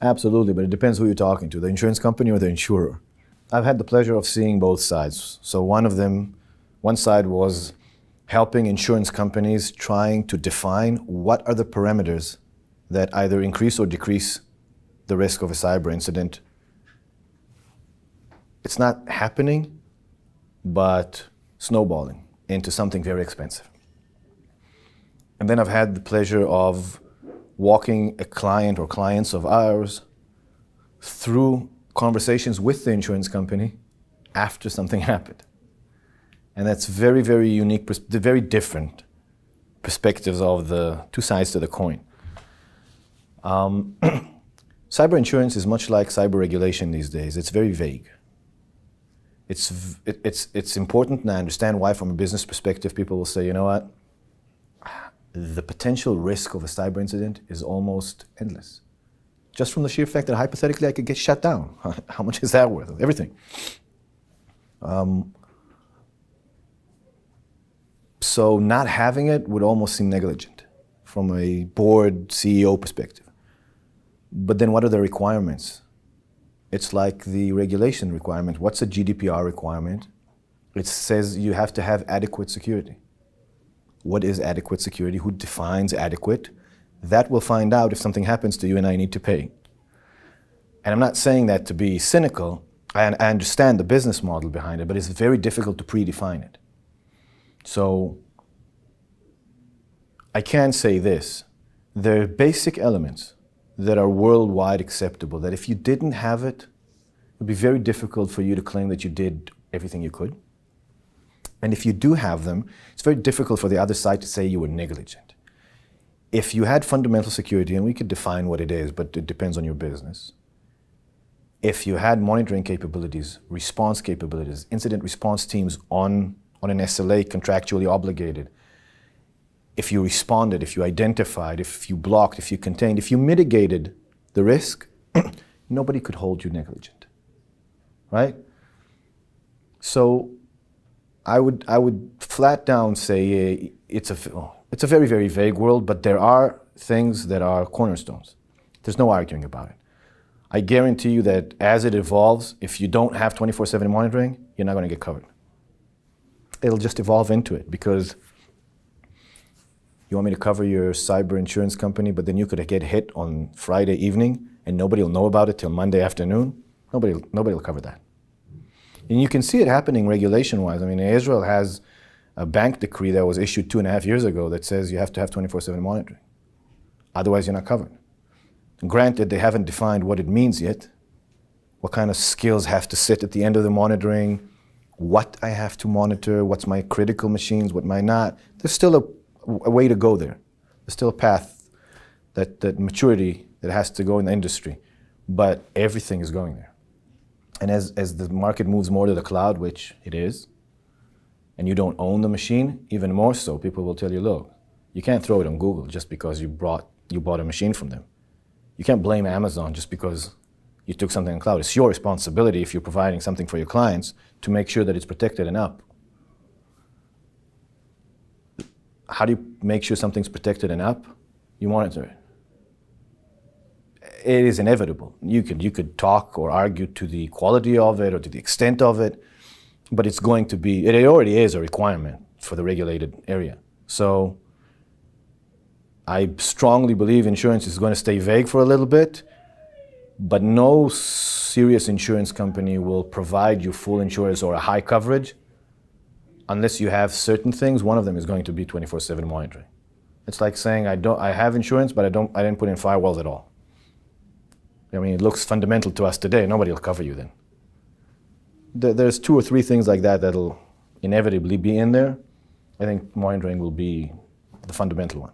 Absolutely, but it depends who you're talking to, the insurance company or the insurer. I've had the pleasure of seeing both sides. So one side was helping insurance companies trying to define what are the parameters that either increase or decrease the risk of a cyber incident. It's not happening, but snowballing into something very expensive. And then I've had the pleasure of walking a client or clients of ours through conversations with the insurance company after something happened. And that's very, very unique, very different perspectives of the two sides to the coin. Cyber insurance is much like cyber regulation these days. It's very vague. It's important, and I understand why from a business perspective people will say, you know what, the potential risk of a cyber incident is almost endless. Just from the sheer fact that hypothetically I could get shut down. How much is that worth? Everything. So not having it would almost seem negligent from a board CEO perspective. But then what are the requirements? It's like the regulation requirement. What's a GDPR requirement? It says you have to have adequate security. What is adequate security? Who defines adequate? That will find out if something happens to you and I need to pay. And I'm not saying that to be cynical. I understand the business model behind it, but it's very difficult to predefine it. So I can say this. There are basic elements that are worldwide acceptable, that if you didn't have it, it would be very difficult for you to claim that you did everything you could. And if you do have them, it's very difficult for the other side to say you were negligent. If you had fundamental security, and we could define what it is, but it depends on your business. If you had monitoring capabilities, response capabilities, incident response teams on an SLA contractually obligated, if you responded, if you identified, if you blocked, if you contained, if you mitigated the risk, nobody could hold you negligent, right? So I would flat down say it's a very, very vague world, but there are things that are cornerstones. There's no arguing about it. I guarantee you that as it evolves, if you don't have 24/7 monitoring, you're not going to get covered. It'll just evolve into it, because you want me to cover your cyber insurance company, but then you could get hit on Friday evening and nobody will know about it till Monday afternoon. Nobody will cover that. And you can see it happening regulation-wise. I mean, Israel has a bank decree that was issued 2.5 years ago that says you have to have 24/7 monitoring. Otherwise, you're not covered. And granted, they haven't defined what it means yet, what kind of skills have to sit at the end of the monitoring, what I have to monitor, what's my critical machines, what might not. There's still a way to go there. There's still a path, that maturity that has to go in the industry, but everything is going there. And as the market moves more to the cloud, which it is, and you don't own the machine, even more so, people will tell you, look, you can't throw it on Google just because you bought a machine from them. You can't blame Amazon just because you took something in the cloud. It's your responsibility, if you're providing something for your clients, to make sure that it's protected and up. How do you make sure something's protected and up? You monitor it. It is inevitable. You could talk or argue to the quality of it or to the extent of it, but it's going to be, it already is a requirement for the regulated area. So I strongly believe insurance is going to stay vague for a little bit, but no serious insurance company will provide you full insurance or a high coverage unless you have certain things. One of them is going to be 24/7 monitoring. It's like saying I have insurance, but I didn't put in firewalls at all. I mean, it looks fundamental to us today. Nobody will cover you then. There's 2 or 3 things like that that'll inevitably be in there. I think monitoring will be the fundamental one.